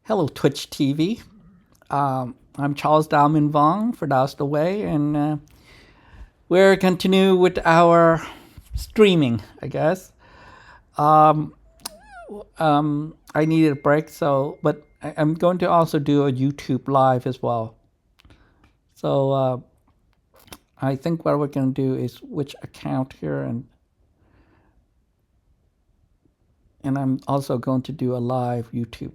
Hello, Twitch TV. I'm Charles Dalman Vong for DaoIsTheWay, and we're continue with our streaming, I guess. Um, I needed a break, but I'm going to also do a YouTube live as well. So I think what we're going to do is switch account here, and I'm also going to do a live YouTube.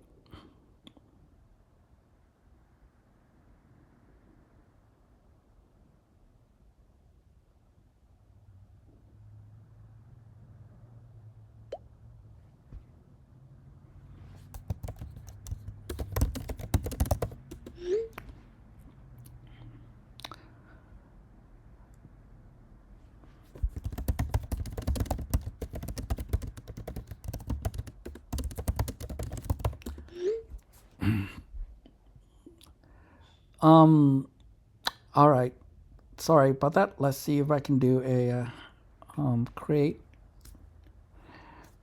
All right. Sorry about that. Let's see if I can do a create,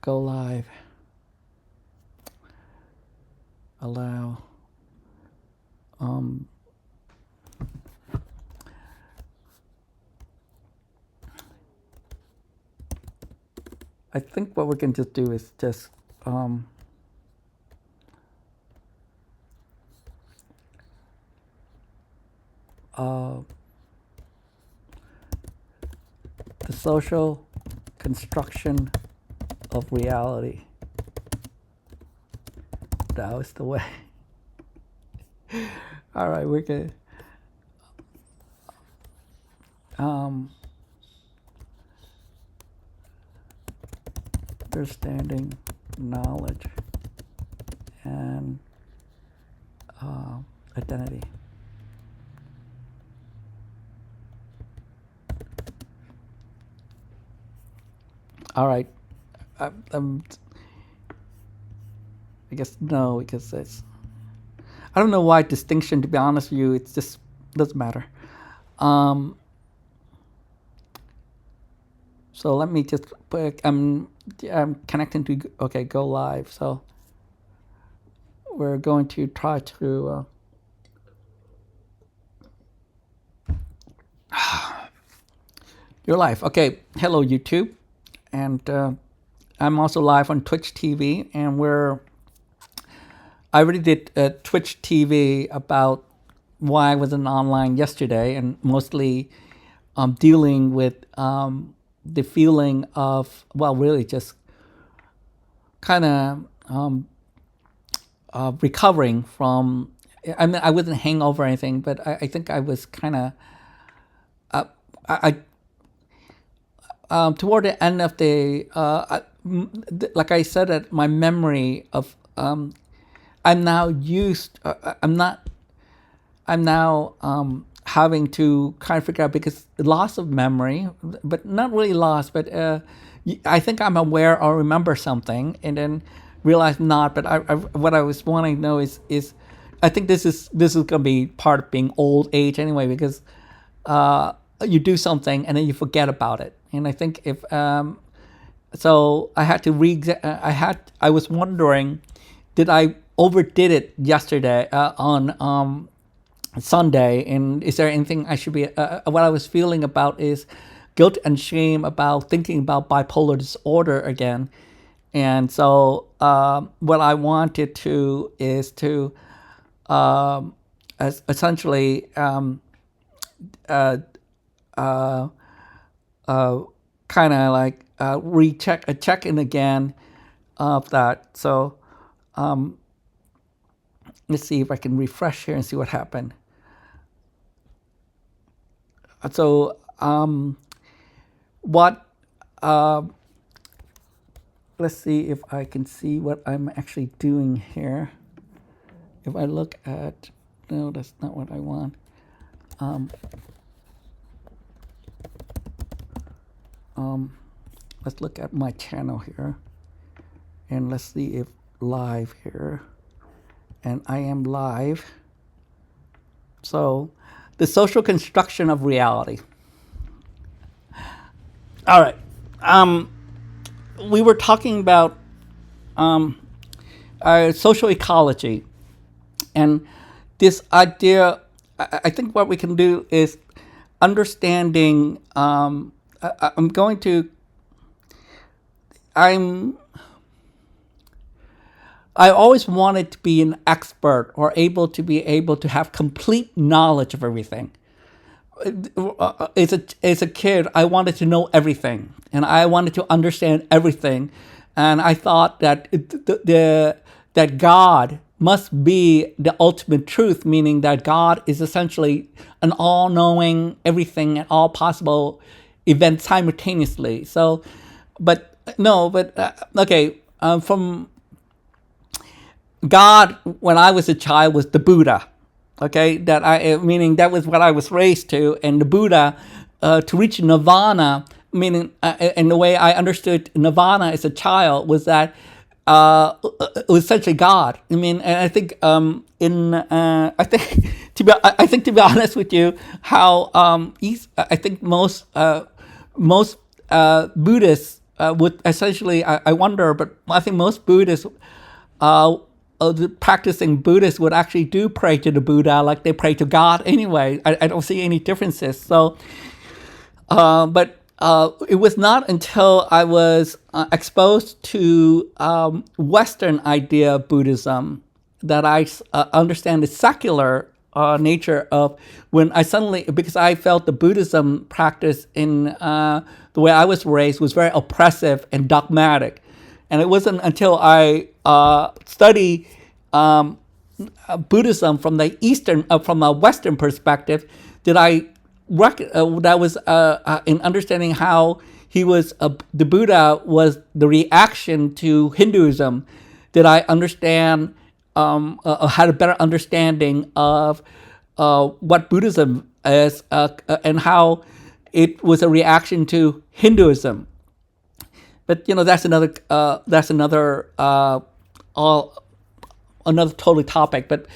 go live, allow. I think what we can just do is just the social construction of reality. That is the way. All right, we're good. Understanding knowledge and identity. All right. I guess no, because it's. I don't know why distinction. To be honest with you, it just doesn't matter. So let me just put. I'm connecting to. Okay, go live. So we're going to try to. You're live. Okay. Hello, YouTube, and I'm also live on Twitch TV, and I already did Twitch TV about why I wasn't online yesterday, and mostly dealing with the feeling of, well, really just kind of recovering from. I mean, I wasn't hangover or anything, but I think I was kind of. Toward the end of the, like I said, that my memory of, I'm now used. I'm now having to kind of figure out, because loss of memory, but not really loss, but I think I'm aware or remember something, and then realize not. But what I was wanting to know is I think this is going to be part of being old age anyway, because you do something and then you forget about it, and I think if so I had to I was wondering, did I overdid it yesterday on Sunday, and is there anything I should be? What I was feeling about is guilt and shame about thinking about bipolar disorder again, and so what I wanted to is to essentially kind of like check in again of that. So let's see if I can refresh here and see what happened. So what let's see if I can see what I'm actually doing here. If I look at, no, that's not what I want. Let's look at my channel here, and let's see if live here, and I am live. So the social construction of reality. All right. We were talking about social ecology, And this idea, I think what we can do is understanding. I'm going to. I always wanted to be an expert or be able to have complete knowledge of everything. As a kid, I wanted to know everything, and I wanted to understand everything, and I thought that that God must be the ultimate truth, meaning that God is essentially an all-knowing everything and all possible events simultaneously. So, but no, but okay, from God when I was a child was the Buddha. Okay, meaning that was what I was raised to, and the Buddha to reach nirvana, meaning and the way I understood nirvana as a child was that it was essentially God. I mean, and I think I think to be honest with you, how I think most Buddhists would essentially I wonder, but I think most Buddhists. The practicing Buddhists would actually do pray to the Buddha like they pray to God anyway. I don't see any differences. So, but it was not until I was exposed to Western idea of Buddhism that I understand the secular nature of when I suddenly, because I felt the Buddhism practice in the way I was raised was very oppressive and dogmatic. And it wasn't until I studied Buddhism from from a Western perspective that that was in understanding how the Buddha was the reaction to Hinduism. That I understand had a better understanding of what Buddhism is and how it was a reaction to Hinduism. But that's another another totally topic. But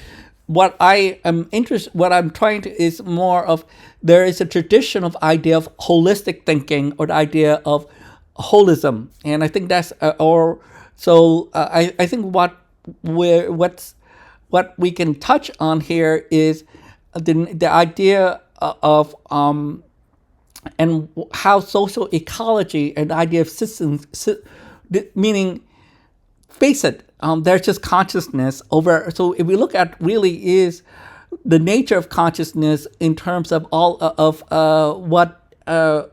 what I'm trying to is more of there is a tradition of idea of holistic thinking or the idea of holism, and I think that's I think what we can touch on here is the idea of and how social ecology and the idea of systems, meaning, face it, there's just consciousness over. So if we look at really is the nature of consciousness in terms of all of what does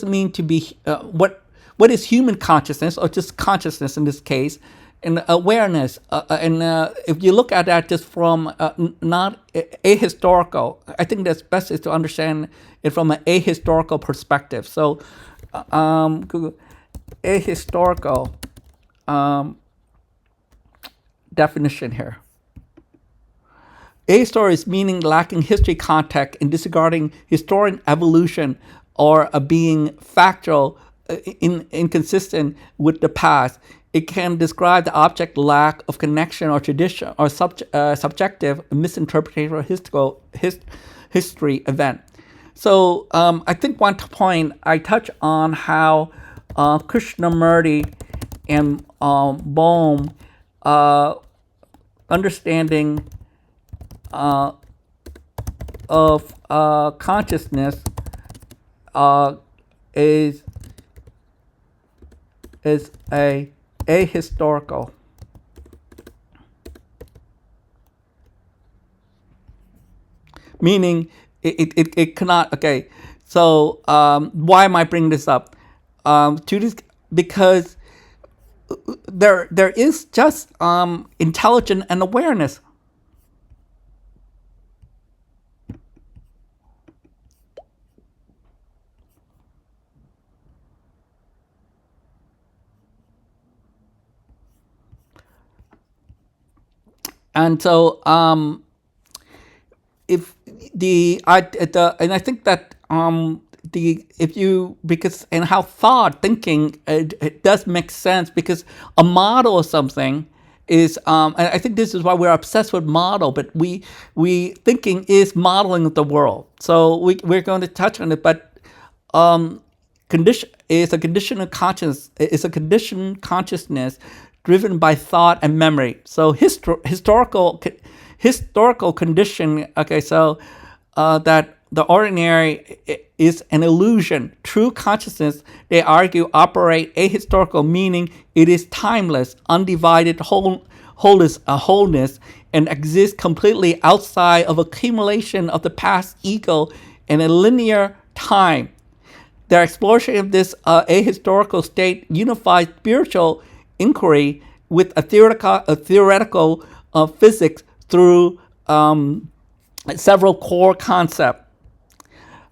it mean to be what is human consciousness or just consciousness in this case, and awareness, and if you look at that just from not ahistorical, I think that's best is to understand it from an ahistorical perspective. So, Google ahistorical definition here. Ahistorical is meaning lacking history context and disregarding historian evolution or being factual, inconsistent with the past. It can describe the object lack of connection or tradition or subjective misinterpretation of history event. So I think one point I touch on how Krishnamurti and Bohm understanding of consciousness is a ahistorical. Meaning it cannot. Okay, so why am I bringing this up? Because there is just intelligence and awareness. And so, if and I think that because and how thinking it does make sense, because a model of something is and I think this is why we're obsessed with model, but we thinking is modeling of the world. So we're going to touch on it, but condition is a condition of consciousness. It's a conditioned consciousness driven by thought and memory. So historical condition. Okay, so that the ordinary is an illusion. True consciousness, they argue, operate ahistorical, meaning it is timeless, undivided wholeness, and exists completely outside of accumulation of the past ego in a linear time. Their exploration of this ahistorical state unifies spiritual inquiry with a theoretical physics through several core concepts.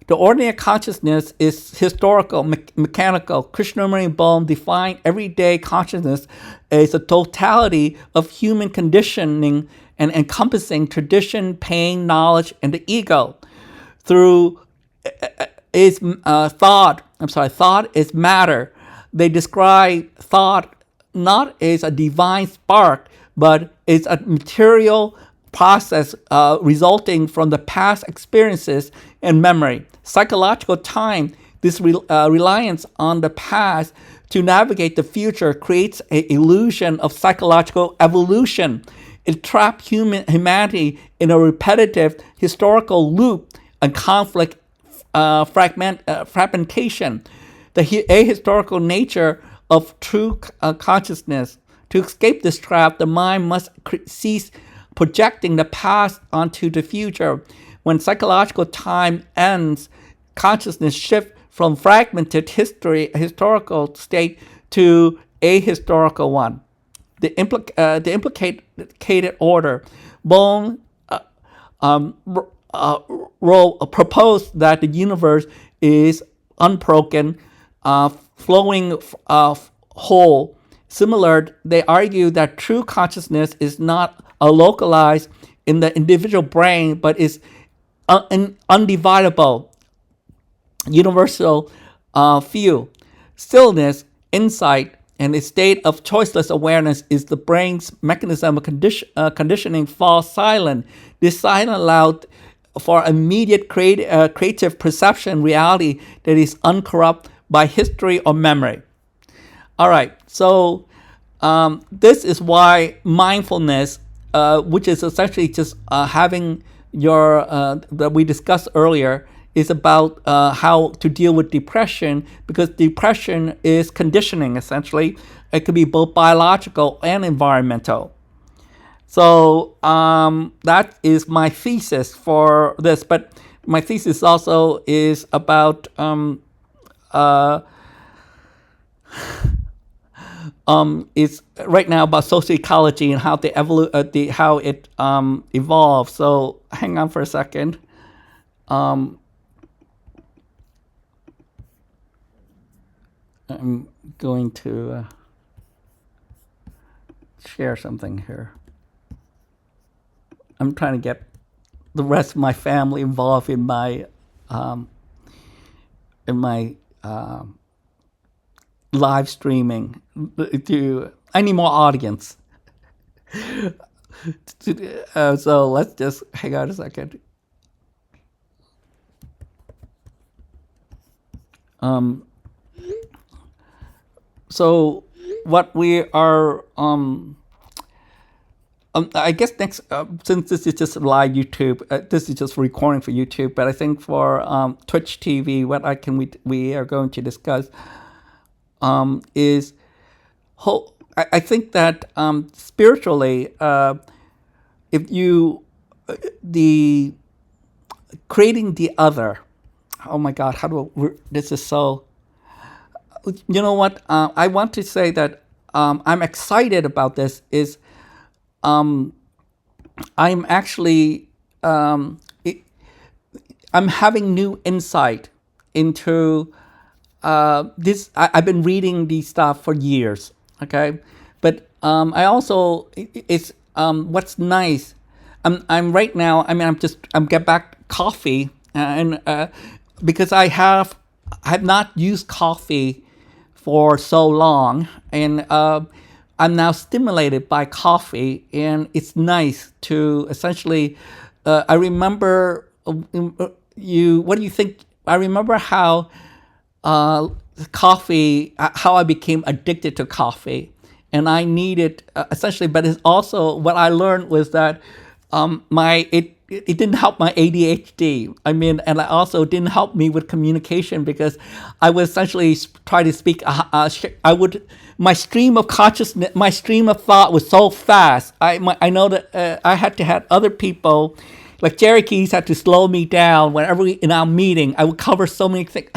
The ordinary consciousness is historical, mechanical. Krishnamurti Bohm defined everyday consciousness as a totality of human conditioning and encompassing tradition, pain, knowledge, and the ego. Through is thought is matter. They describe thought not as a divine spark, but as a material process resulting from the past experiences and memory. Psychological time, this reliance on the past to navigate the future creates an illusion of psychological evolution. It traps humanity in a repetitive historical loop and conflict fragmentation. The ahistorical nature of true consciousness. To escape this trap, the mind must cease projecting the past onto the future. When psychological time ends, consciousness shifts from fragmented historical state to ahistorical one. The implicated order. Bohm proposed that the universe is unbroken, flowing whole. Similar, they argue that true consciousness is not localized in the individual brain, but is undividable, universal field. Stillness, insight, and a state of choiceless awareness is the brain's mechanism of conditioning falls silent. This silence allowed for immediate creative perception reality that is uncorrupted by history or memory. All right, so this is why mindfulness, which is essentially just having your, that we discussed earlier, is about how to deal with depression, because depression is conditioning, essentially. It could be both biological and environmental. So that is my thesis for this, but my thesis also is about it's right now about socioecology and how how it evolves. So hang on for a second. I'm going to share something here. I'm trying to get the rest of my family involved in my live streaming. I need more audience. So let's just hang on a second. So what we are, I guess next, since this is just live YouTube, this is just recording for YouTube, but I think for Twitch TV, what we are going to discuss is I think that spiritually, if you creating the other. Oh my God, this is so. You know what? I want to say that I'm excited about this. I'm actually I'm having new insight into this. I've been reading these stuff for years, okay, but I also it's what's nice. I'm right now. I mean, I'm get back coffee and because I have not used coffee for so long, and I'm now stimulated by coffee, and it's nice to essentially. I remember you. What do you think? I remember how coffee, how I became addicted to coffee, and I needed essentially. But it's also what I learned was that it didn't help my ADHD. I mean, and I also didn't help me with communication because I would essentially try to speak. My stream of consciousness, my stream of thought was so fast. I know that I had to have other people, like Jerry Keys, had to slow me down whenever in our meeting. I would cover so many things.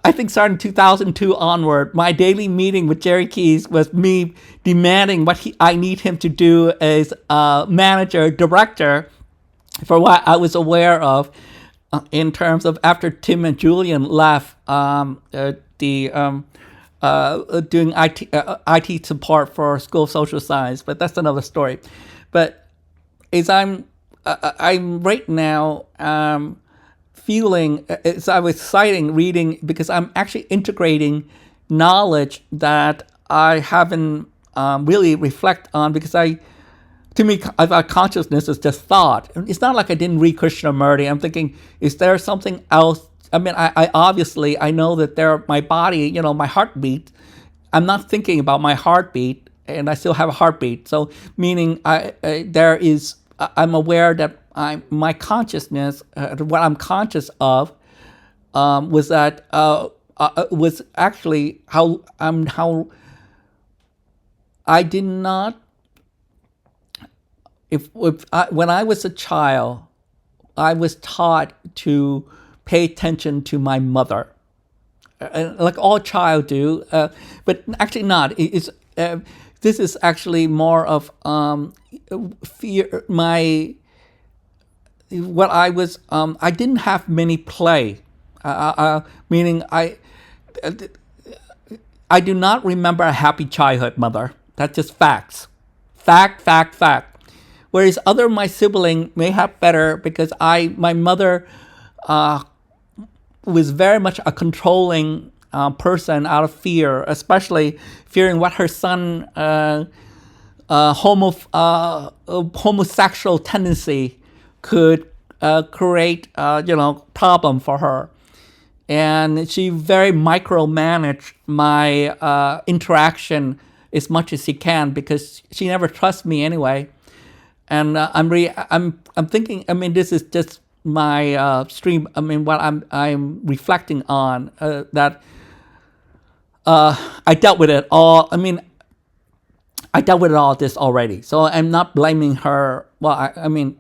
I think starting 2002 onward, my daily meeting with Jerry Keys was me demanding what I need him to do as manager, director, for what I was aware of in terms of after Tim and Julian left doing IT support for School of Social Science, but that's another story. But as I'm right now feeling, as I was citing, reading, because I'm actually integrating knowledge that I haven't really reflect on, because to me, I thought consciousness is just thought. It's not like I didn't read Krishnamurti. I'm thinking, is there something else? I mean, I obviously, I know that my body, my heartbeat, I'm not thinking about my heartbeat, and I still have a heartbeat. So meaning I'm aware that my consciousness, what I'm conscious of, was actually how I did not. When I was a child, I was taught to pay attention to my mother, like all child do, but actually not. This is actually more of fear. What I was, I didn't have many play, meaning I do not remember a happy childhood, mother. That's just facts, fact. Whereas my sibling may have better, because my mother was very much a controlling person out of fear, especially fearing what her son homosexual tendency could create problem for her. And she very micromanaged my interaction as much as she can, because she never trusts me anyway. And I'm thinking. I mean, this is just my stream. I mean, what I'm reflecting on, that I dealt with it all. I mean, I dealt with all this already. So I'm not blaming her. Well, I mean,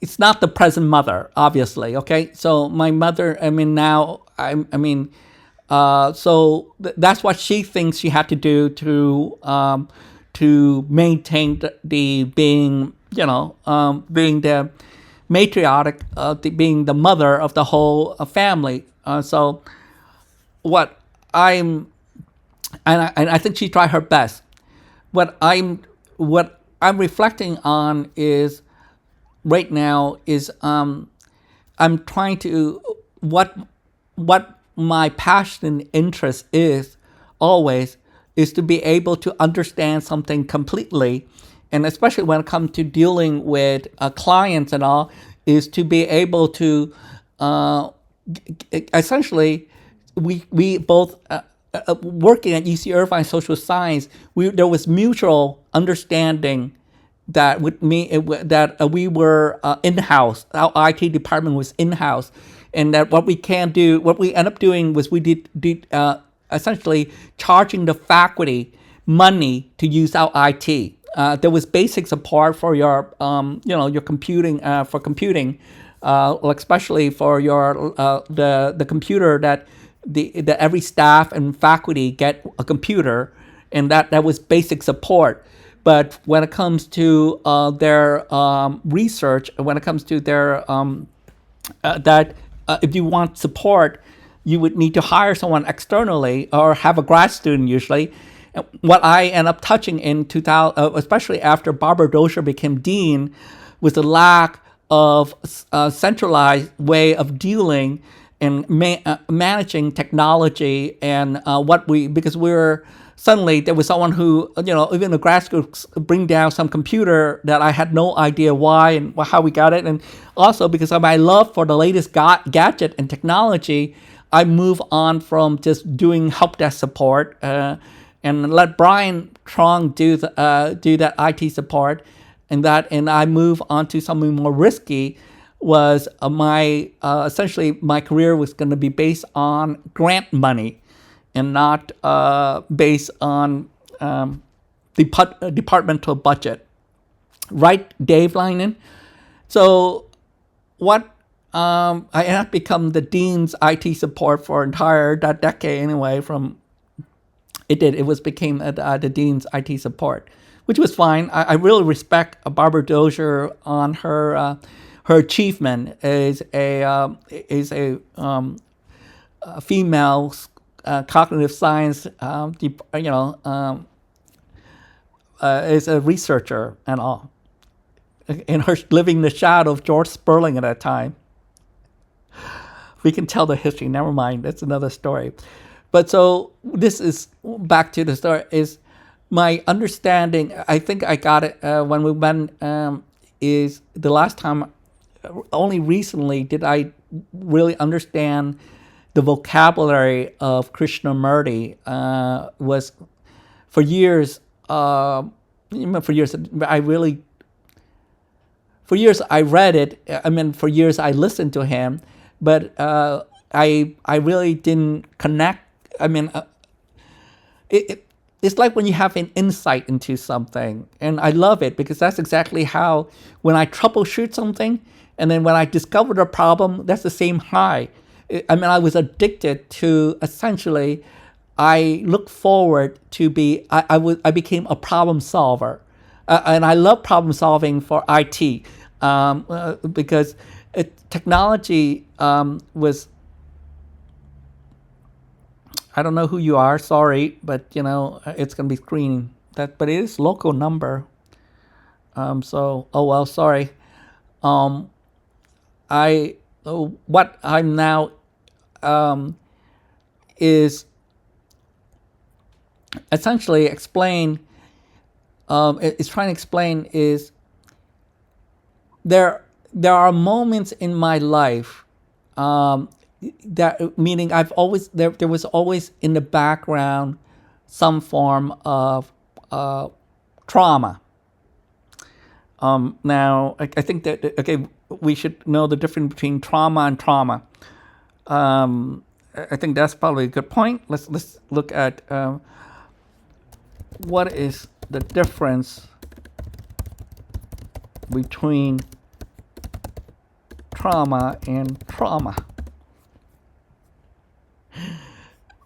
it's not the present mother, obviously. Okay, so my mother. I mean, now so that's what she thinks she had to do to maintain the being, being the matriarch, being the mother of the whole family. So what and I think she tried her best. What I'm reflecting on is right now is I'm trying to what my passion and interest is always is to be able to understand something completely, and especially when it comes to dealing with clients and all, is to be able to essentially we both working at UC Irvine Social Science, there was mutual understanding that we were in-house. Our IT department was in-house, and that what we end up doing was we did essentially charging the faculty money to use our IT. There was basic support for your your computing, for computing, especially for your the computer that every staff and faculty get a computer, and that was basic support. But when it comes to their research, when it comes to their if you want support, you would need to hire someone externally or have a grad student usually. What I end up touching in 2000, especially after Barbara Dozier became dean, was the lack of a centralized way of dealing and managing technology, and because suddenly there was someone who, even the grad school bring down some computer that I had no idea why and how we got it. And also because of my love for the latest gadget and technology, I move on from just doing help desk support and let Brian Trong do that IT support, and I move on to something more risky. Was my essentially my career was going to be based on grant money, and not based on departmental budget. Right, Dave Linen? So what I have become the dean's IT support for entire that decade anyway. Became the dean's IT support, which was fine. I really respect Barbara Dozier on her achievement as a female cognitive science, as a researcher and all, and her living the shadow of George Sperling at that time. We can tell the history. Never mind. That's another story. But so this is back to the story. Is my understanding? I think I got it when we went. Is the last time? Only recently did I really understand the vocabulary of Krishnamurti. Was for years. For years I read it. I mean, for years I listened to him, but I really didn't connect. I mean, it's like when you have an insight into something, and I love it because that's exactly how when I troubleshoot something, and then when I discovered a problem, that's the same high. I mean, I was addicted to essentially. I look forward to I became a problem solver, and I love problem solving for IT because technology was. I don't know who you are, sorry, but it's gonna be screening that, but it is local number. So oh well, sorry. What I'm now is. Essentially explain is trying to explain is there are moments in my life that meaning I've always there was always in the background some form of trauma. Now I think that okay, we should know the difference between trauma and trauma. I think that's probably a good point. Let's look at what is the difference between trauma and trauma.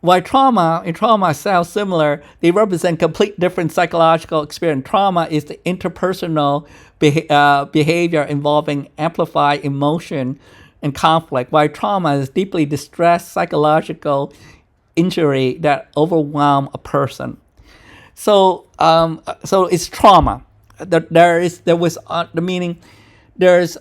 While trauma and trauma sound similar, they represent complete different psychological experience. Trauma is the interpersonal behavior involving amplified emotion and conflict, while trauma is deeply distressed psychological injury that overwhelm a person. So it's trauma. There was the meaning. There's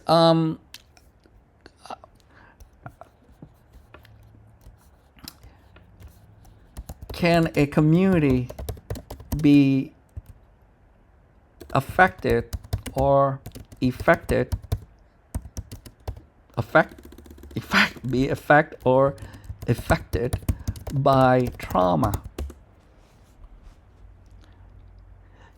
can a community be affected or affected by trauma?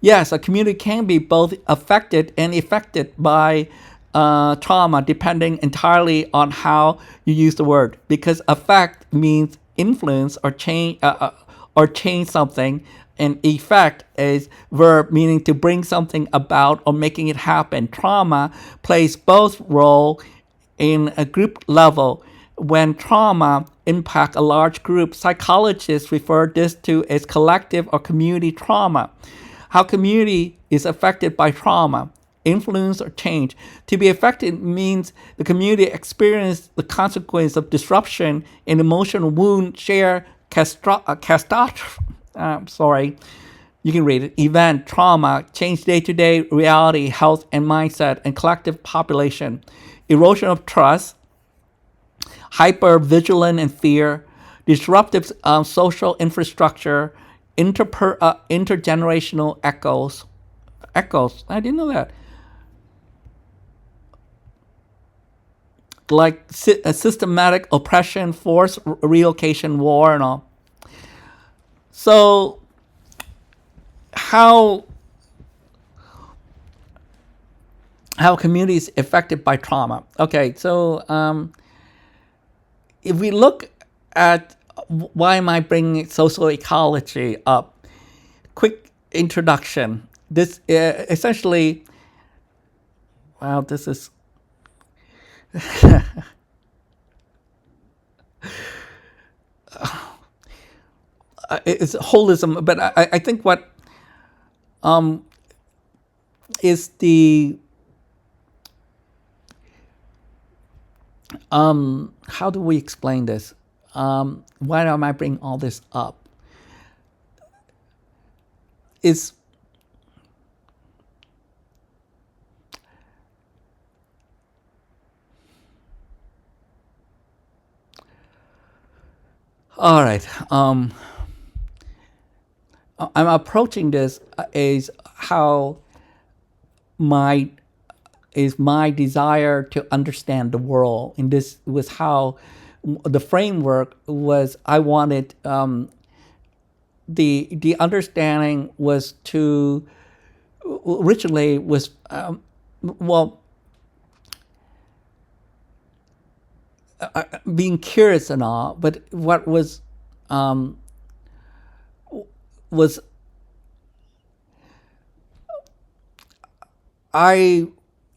Yes, a community can be both affected and affected by trauma, depending entirely on how you use the word. Because affect means influence or change something, and effect is verb meaning to bring something about or making it happen. Trauma plays both role in a group level. When trauma impact a large group, psychologists refer this to as collective or community trauma. How community is affected by trauma, influence, or change. To be affected means the community experiences the consequence of disruption and emotional wound, share, you can read it, event, trauma, change day-to-day reality, health and mindset, and collective population. Erosion of trust, hyper-vigilance and fear, disruptive social infrastructure, intergenerational echoes. I didn't know that. Like a systematic oppression, forced relocation, war, and all. So how communities affected by trauma. Okay, so if we look at why am I bringing social ecology up, quick introduction. This essentially, wow, this is it's holism, but I think what is the how do we explain this? Why am I bringing all this up? Is all right. I'm approaching this is how my desire to understand the world, and this was how the framework was. I wanted the understanding was to originally was being curious and all, but what was I,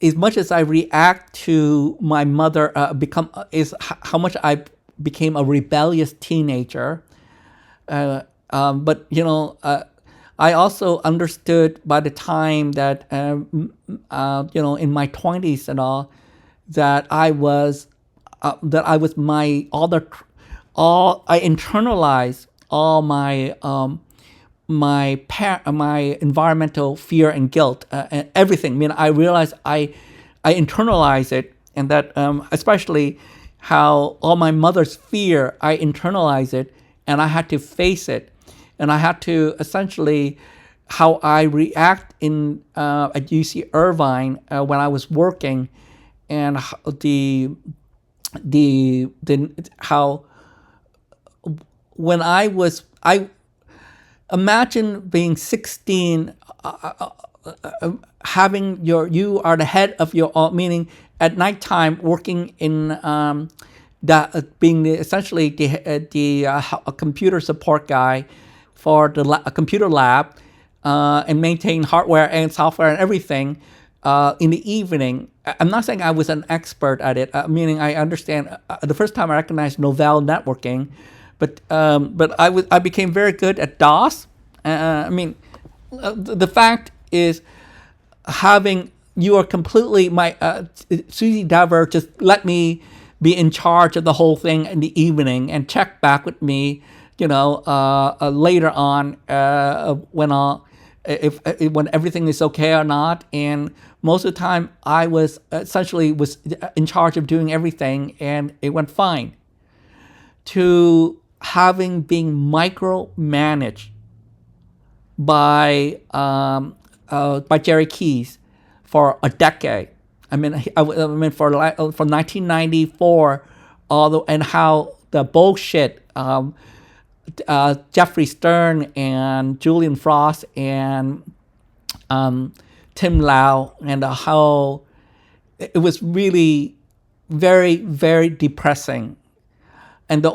as much as I react to my mother, is how much I became a rebellious teenager. But I also understood by the time that in my 20s and all, that I internalized all my environmental fear and guilt and everything. I mean, I realized I internalize it, and that especially how all my mother's fear, I internalize it, and I had to face it, and I had to essentially how I react in at UC Irvine when I was working, and how when I imagine being 16, having you are the head of your own, meaning at nighttime working in being essentially a computer support guy for a computer lab and maintain hardware and software and everything in the evening. I'm not saying I was an expert at it, meaning I understand. The first time I recognized Novell networking, but I became very good at DOS. The fact is, you are completely Susie Dever just let me be in charge of the whole thing in the evening and check back with me, later on when everything is okay or not. And most of the time, I was in charge of doing everything, and it went fine. To being micromanaged by Jerry Keys for a decade. From 1994, and how the bullshit Jeffrey Stern and Julian Frost and Tim Lau, and how it was really very, very depressing. And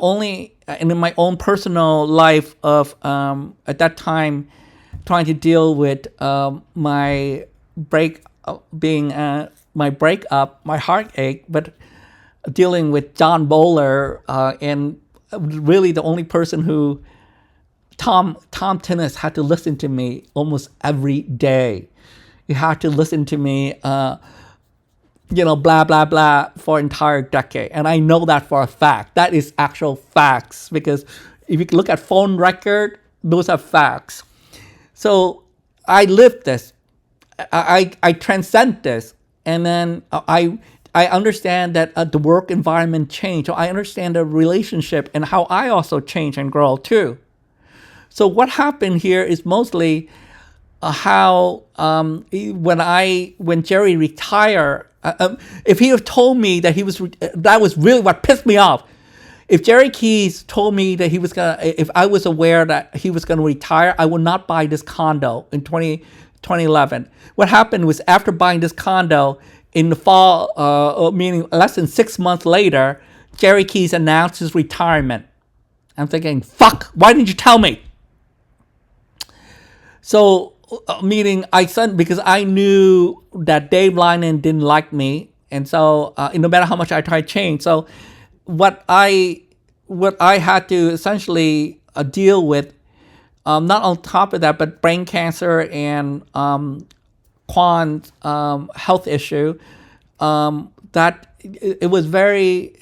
in my own personal life of at that time, trying to deal with my breakup, my heartache, but dealing with John Bowler, and really the only person who Tom Tinnis had to listen to me almost every day. He had to listen to me, blah, blah, blah, for an entire decade. And I know that for a fact. That is actual facts, because if you look at phone record, those are facts. So I lived this. I transcend this. And then I understand that the work environment changed. So I understand the relationship and how I also change and grow too. So what happened here is mostly how when Jerry retired, if he had told me that that was really what pissed me off. if Jerry Keys told me that if I was aware that he was gonna retire, I would not buy this condo in 2011. What happened was after buying this condo in the fall, meaning less than 6 months later, Jerry Keys announced his retirement. I'm thinking, fuck, why didn't you tell me? So, meaning I sent, because I knew that Dave Lynon didn't like me, and so no matter how much I tried to change, so what I had to essentially deal with, not on top of that, but brain cancer and Quan's health issue, that it was very.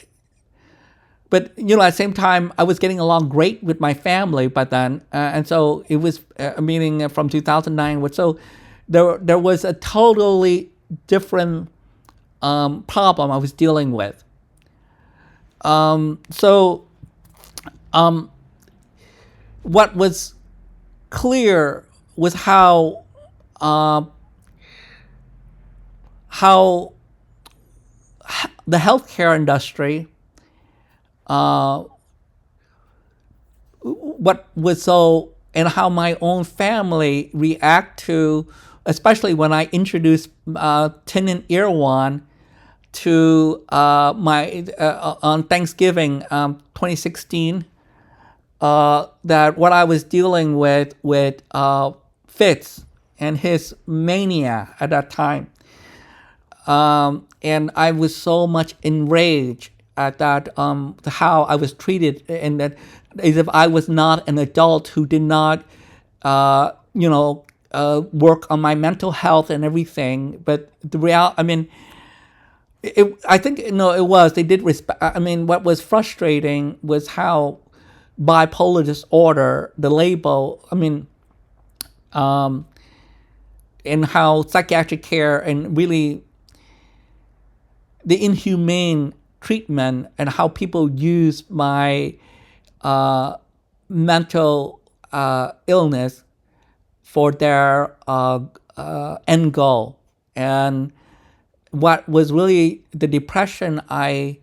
But at the same time, I was getting along great with my family by then, and so it was meaning from 2009. So there was a totally different problem I was dealing with. What was clear was how the healthcare industry, what was so, and how my own family react to, especially when I introduced Tin and Irwan to my on Thanksgiving 2016, that what I was dealing with Fitz and his mania at that time, and I was so much enraged at that, how I was treated, and that as if I was not an adult who did not, work on my mental health and everything. But the I think it was, they did respect. I mean, what was frustrating was how bipolar disorder, the label. I mean, and how psychiatric care and really the inhumane treatment and how people use my mental illness for their end goal. And what was really the depression I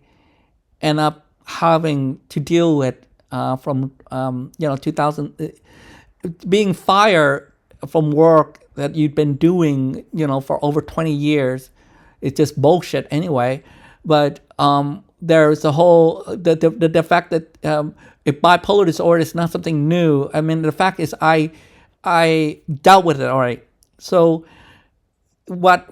end up having to deal with from 2000, being fired from work that you'd been doing for over 20 years. It's just bullshit anyway. But there's a whole the fact that if bipolar disorder is not something new. I mean, the fact is I dealt with it already. So what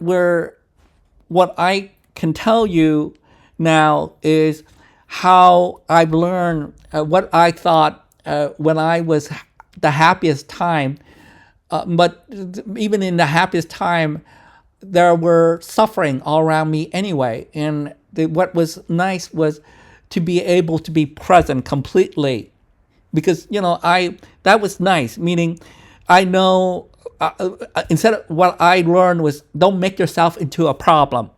I can tell you now is how I've learned what I thought when I was the happiest time. But even in the happiest time, there were suffering all around me anyway. And what was nice was to be able to be present completely, because that was nice. Meaning, I know instead of what I learned was, don't make yourself into a problem.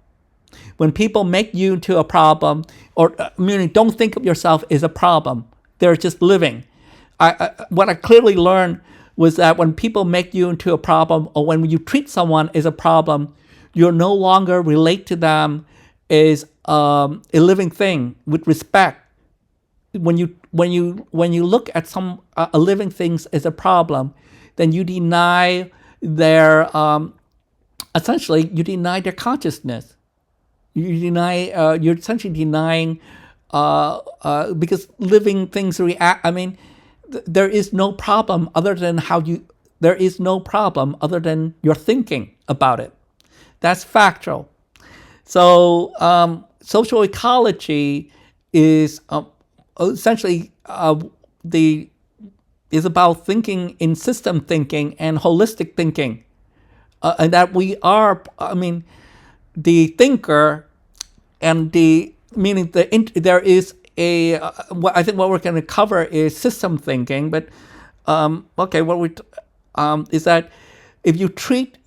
When people make you into a problem, or meaning, don't think of yourself as a problem. They're just living. What I clearly learned was that when people make you into a problem, or when you treat someone as a problem, you're no longer relate to them as a living thing with respect. When you look at a living things as a problem, then you deny their essentially you deny their consciousness. You're essentially denying because living things react. I mean, there is no problem other than there is no problem other than your thinking about it. That's factual. So social ecology is essentially is about thinking in system thinking and holistic thinking, and that we are. I mean, the thinker and meaning there is a. I think what we're going to cover is system thinking, but okay, what we is that if you treat.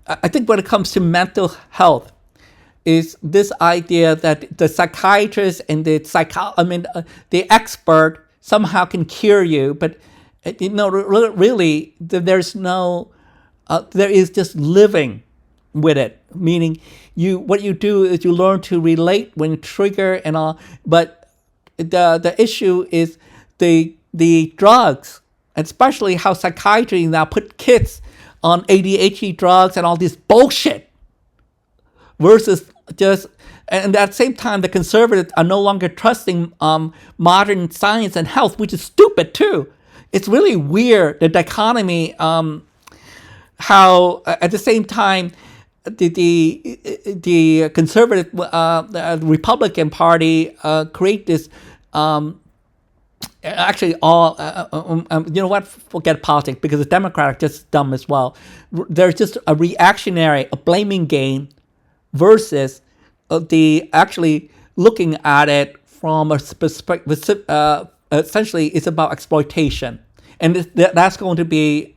I think when it comes to mental health, is this idea that the psychiatrist and the the expert somehow can cure you, but really there's no, there is just living. with it. Meaning, what you do is you learn to relate when trigger and all. But the issue is the drugs, especially how psychiatry now put kids on ADHD drugs and all this bullshit versus just, and at the same time the conservatives are no longer trusting modern science and health, which is stupid too. It's really weird, the dichotomy, how at the same time the conservative the Republican Party create this actually all you know what, forget politics, because the Democratic just dumb as well. There's just a reactionary, a blaming game versus the actually looking at it from a specific essentially it's about exploitation, and that's going to be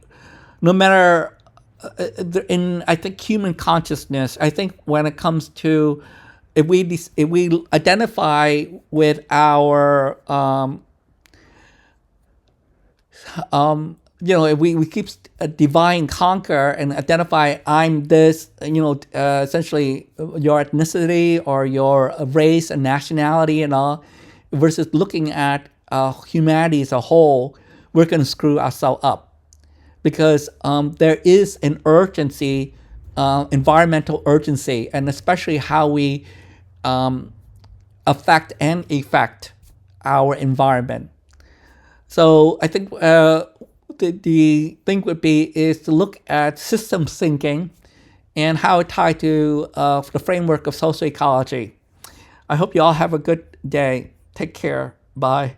no matter in, I think, human consciousness. I think when it comes to, if we identify with our if we keep divide and conquer and identify, I'm this, essentially your ethnicity or your race and nationality and all, versus looking at humanity as a whole, we're going to screw ourselves up. Because there is an urgency, environmental urgency, and especially how we affect and effect our environment. So I think the thing would be is to look at system thinking and how it ties to the framework of social ecology. I hope you all have a good day. Take care. Bye.